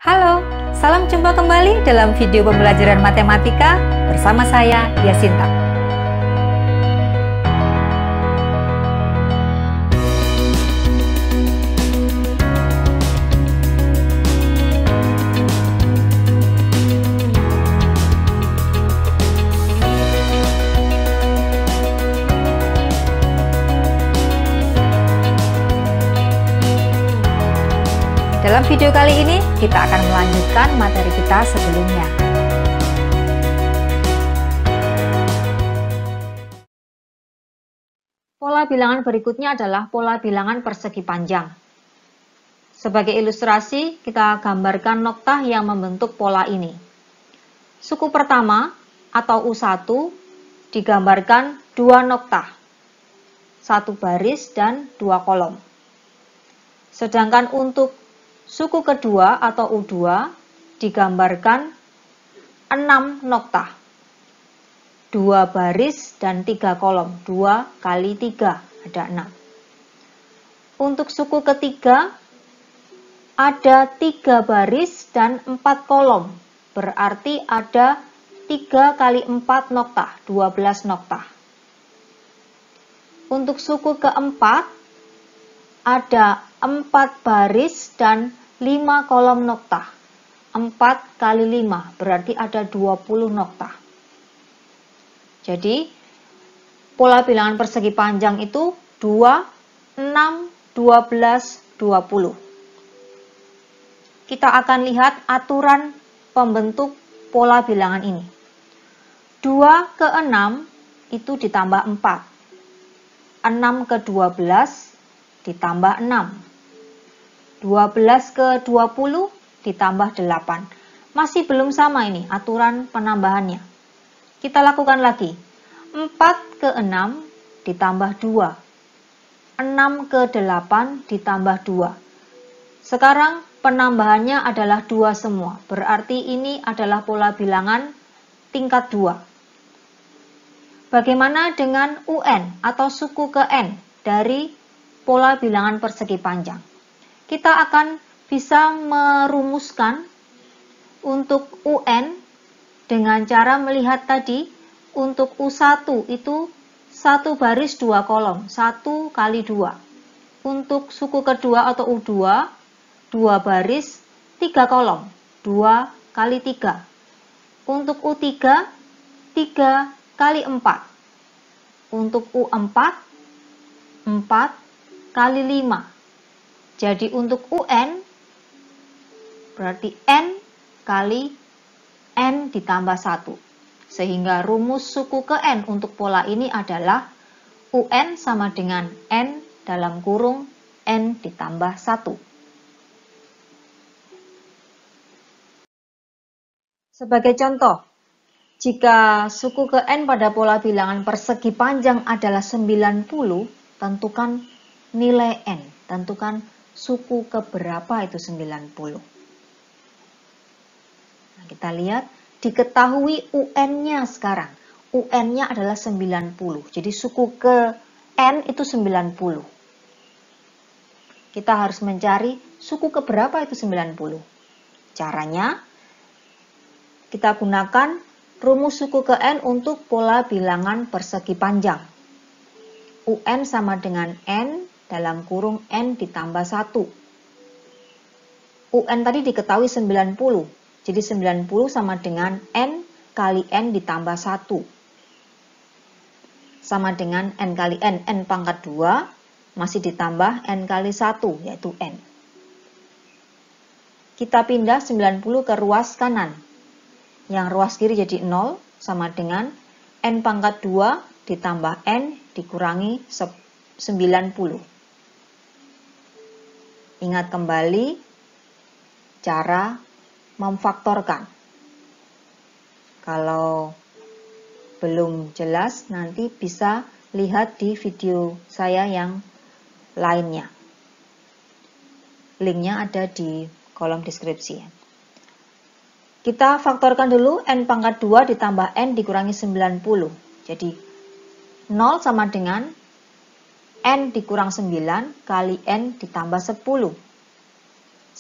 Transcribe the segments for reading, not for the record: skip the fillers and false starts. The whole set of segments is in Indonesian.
Halo, salam jumpa kembali dalam video pembelajaran matematika bersama saya, Yasinta. Dalam video kali ini, kita akan melanjutkan materi kita sebelumnya. Pola bilangan berikutnya adalah pola bilangan persegi panjang. Sebagai ilustrasi, kita gambarkan noktah yang membentuk pola ini. Suku pertama atau U1 digambarkan dua noktah, satu baris dan dua kolom. Sedangkan untuk suku kedua atau U2 digambarkan 6 noktah, 2 baris dan 3 kolom, 2 kali 3 ada 6. Untuk suku ketiga ada 3 baris dan 4 kolom, berarti ada 3 kali 4 noktah, 12 noktah. Untuk suku keempat ada 4 baris dan 5 kolom noktah. 4 kali 5 berarti ada 20 noktah. Jadi pola bilangan persegi panjang itu 2, 6, 12, 20. Kita akan lihat aturan pembentuk pola bilangan ini. 2 ke 6 itu ditambah 4. 6 ke 12 ditambah 6. 12 ke 20 ditambah 8. Masih belum sama ini aturan penambahannya. Kita lakukan lagi. 4 ke 6 ditambah 2. 6 ke 8 ditambah 2. Sekarang penambahannya adalah 2 semua. Berarti ini adalah pola bilangan tingkat 2. Bagaimana dengan UN atau suku ke N dari pola bilangan persegi panjang? Kita akan bisa merumuskan untuk UN dengan cara melihat tadi untuk U1 itu 1 baris 2 kolom, 1 kali 2. Untuk suku kedua atau U2, 2 baris 3 kolom, 2 kali 3. Untuk U3, 3 kali 4. Untuk U4, 4 kali 5. Jadi untuk UN berarti N kali N ditambah 1. Sehingga rumus suku ke N untuk pola ini adalah UN sama dengan N dalam kurung N ditambah 1. Sebagai contoh, jika suku ke N pada pola bilangan persegi panjang adalah 90, tentukan nilai N, tentukan suku keberapa itu 90. Nah, kita lihat, diketahui UN-nya sekarang. UN-nya adalah 90. Jadi suku ke N itu 90. Kita harus mencari suku keberapa itu 90. Caranya, kita gunakan rumus suku ke N untuk pola bilangan persegi panjang. UN sama dengan N dalam kurung N ditambah 1. UN tadi diketahui 90. Jadi 90 sama dengan N kali N ditambah 1. Sama dengan N kali N. N pangkat 2 masih ditambah N kali 1, yaitu N. Kita pindah 90 ke ruas kanan. Yang ruas kiri jadi 0 sama dengan N pangkat 2 ditambah N dikurangi 90. Ingat kembali cara memfaktorkan. Kalau belum jelas, nanti bisa lihat di video saya yang lainnya. Linknya ada di kolom deskripsi. Kita faktorkan dulu N pangkat 2 ditambah N dikurangi 90. Jadi 0 sama dengan N dikurang 9 kali N ditambah 10.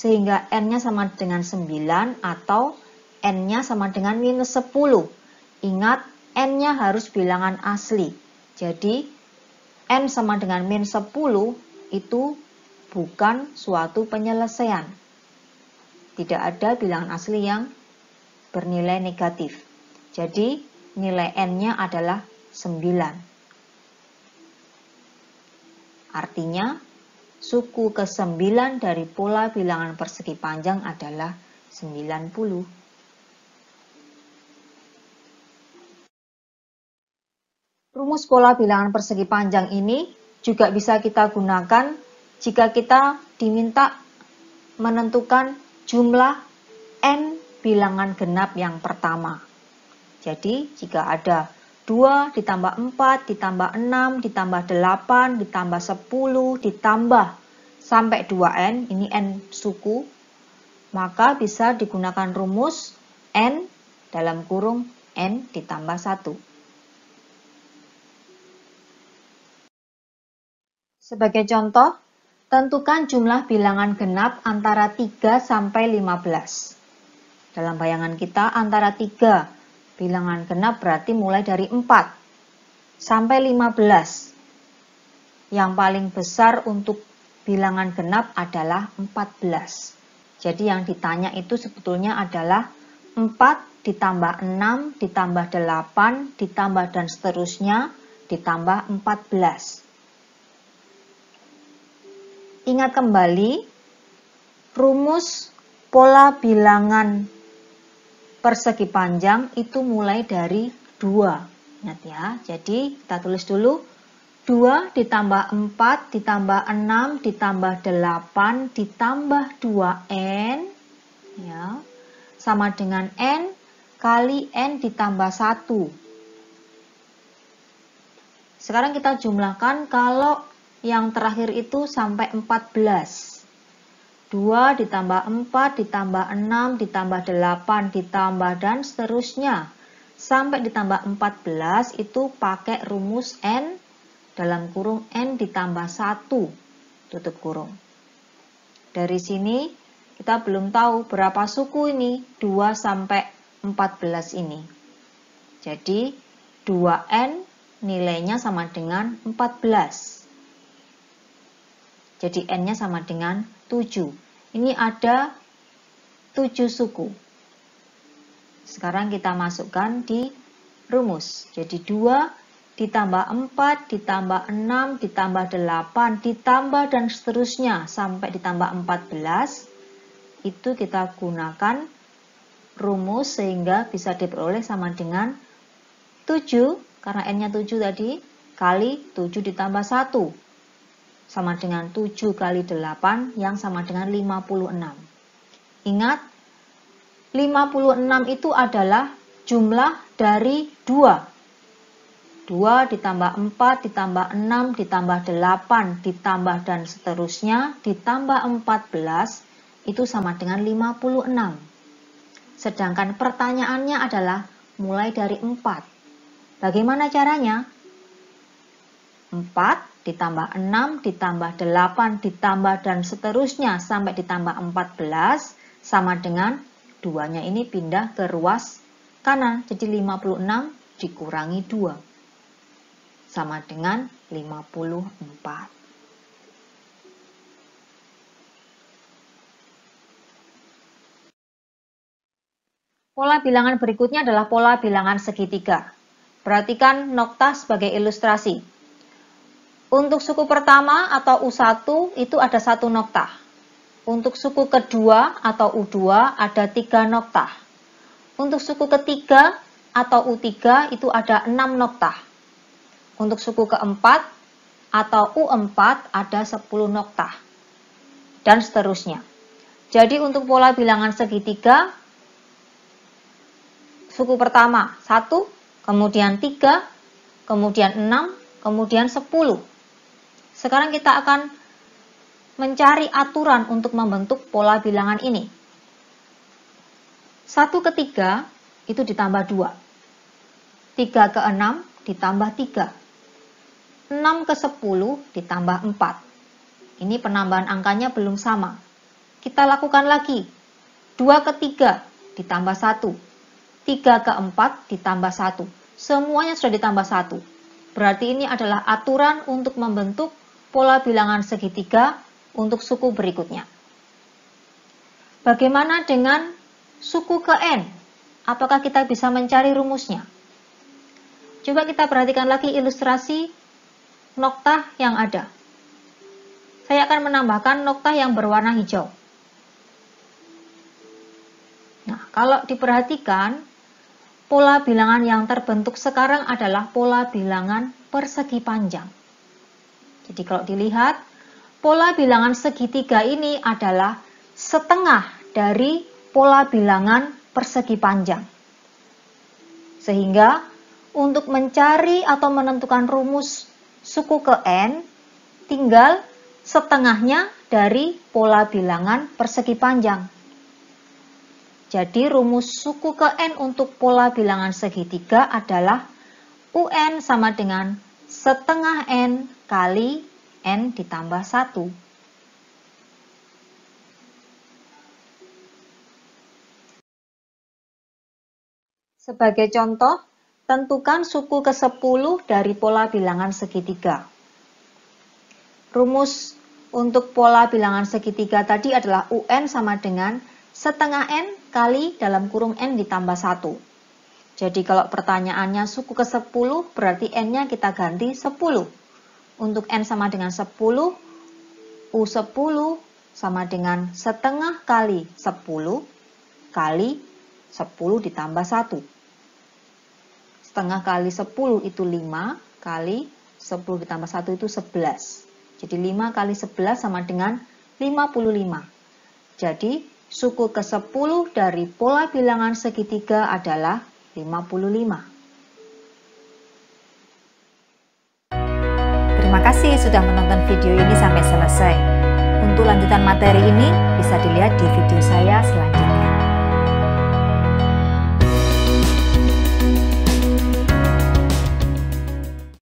sehingga n-nya sama dengan 9 atau n-nya sama dengan minus 10. Ingat, n-nya harus bilangan asli. Jadi, n sama dengan min 10 itu bukan suatu penyelesaian. Tidak ada bilangan asli yang bernilai negatif. Jadi, nilai n-nya adalah 9. Artinya, suku ke-9 dari pola bilangan persegi panjang adalah 90. Rumus pola bilangan persegi panjang ini juga bisa kita gunakan jika kita diminta menentukan jumlah n bilangan genap yang pertama. Jadi, jika ada 2 ditambah 4 ditambah 6 ditambah 8 ditambah 10 ditambah sampai 2n, ini n suku, maka bisa digunakan rumus n dalam kurung n ditambah 1. Sebagai contoh, tentukan jumlah bilangan genap antara 3 sampai 15. Dalam bayangan kita, antara 3 bilangan genap berarti mulai dari 4 sampai 15. Yang paling besar untuk bilangan genap adalah 14. Jadi yang ditanya itu sebetulnya adalah 4 ditambah 6 ditambah 8 ditambah dan seterusnya ditambah 14. Ingat kembali, rumus pola bilangan persegi panjang itu mulai dari 2. Ingat ya, jadi kita tulis dulu 2 ditambah 4 ditambah 6 ditambah 8 ditambah 2n ya, sama dengan n kali n ditambah 1. Sekarang kita jumlahkan kalau yang terakhir itu sampai 14. 2 ditambah 4 ditambah 6 ditambah 8 ditambah dan seterusnya sampai ditambah 14 itu pakai rumus n dalam kurung n ditambah 1 tutup kurung. Dari sini kita belum tahu berapa suku ini 2 sampai 14 ini. Jadi 2n nilainya sama dengan 14. Jadi n-nya sama dengan 7. Ini ada 7 suku. Sekarang kita masukkan di rumus. Jadi 2 ditambah 4 ditambah 6 ditambah 8 ditambah dan seterusnya sampai ditambah 14. Itu kita gunakan rumus sehingga bisa diperoleh sama dengan 7, karena n-nya 7 tadi, kali 7 ditambah 1. Sama dengan 7 kali 8 yang sama dengan 56. Ingat, 56 itu adalah jumlah dari 2. 2 ditambah 4 ditambah 6 ditambah 8 ditambah dan seterusnya ditambah 14 itu sama dengan 56. Sedangkan pertanyaannya adalah mulai dari 4. Bagaimana caranya? 4 ditambah 6, ditambah 8, ditambah dan seterusnya sampai ditambah 14 sama dengan 2-nya ini pindah ke ruas kanan. Jadi 56 dikurangi 2 sama dengan 54. Pola bilangan berikutnya adalah pola bilangan segitiga. Perhatikan nokta sebagai ilustrasi. Untuk suku pertama atau U1 itu ada 1 nokta. Untuk suku kedua atau U2 ada 3 nokta. Untuk suku ketiga atau U3 itu ada 6 nokta. Untuk suku keempat atau U4 ada 10 nokta. Dan seterusnya. Jadi untuk pola bilangan segitiga, suku pertama 1, kemudian 3, kemudian 6, kemudian 10. Sekarang kita akan mencari aturan untuk membentuk pola bilangan ini. 1 ke 3 itu ditambah 2. 3 ke 6 ditambah 3. 6 ke 10 ditambah 4. Ini penambahan angkanya belum sama. kita lakukan lagi. 2 ke 3 ditambah 1. 3 ke 4 ditambah 1. Semuanya sudah ditambah 1. Berarti ini adalah aturan untuk membentuk pola bilangan segitiga untuk suku berikutnya. Bagaimana dengan suku ke N? Apakah kita bisa mencari rumusnya? Coba kita perhatikan lagi ilustrasi noktah yang ada. Saya akan menambahkan noktah yang berwarna hijau. Nah, kalau diperhatikan, pola bilangan yang terbentuk sekarang adalah pola bilangan persegi panjang. Jadi kalau dilihat, pola bilangan segitiga ini adalah setengah dari pola bilangan persegi panjang. Sehingga untuk mencari atau menentukan rumus suku ke N, tinggal setengahnya dari pola bilangan persegi panjang. Jadi rumus suku ke N untuk pola bilangan segitiga adalah UN sama dengan setengah N kali N ditambah 1. Sebagai contoh, tentukan suku ke-10 dari pola bilangan segitiga. Rumus untuk pola bilangan segitiga tadi adalah UN sama dengan setengah N kali dalam kurung N ditambah 1. Jadi kalau pertanyaannya suku ke-10 berarti N-nya kita ganti 10. Untuk N sama dengan 10, U10 sama dengan setengah kali 10 kali 10 ditambah 1. Setengah kali 10 itu 5 kali 10 ditambah 1 itu 11. Jadi 5 kali 11 sama dengan 55. Jadi suku ke-10 dari pola bilangan segitiga adalah 55. Terima kasih sudah menonton video ini sampai selesai. Untuk lanjutan materi ini bisa dilihat di video saya selanjutnya.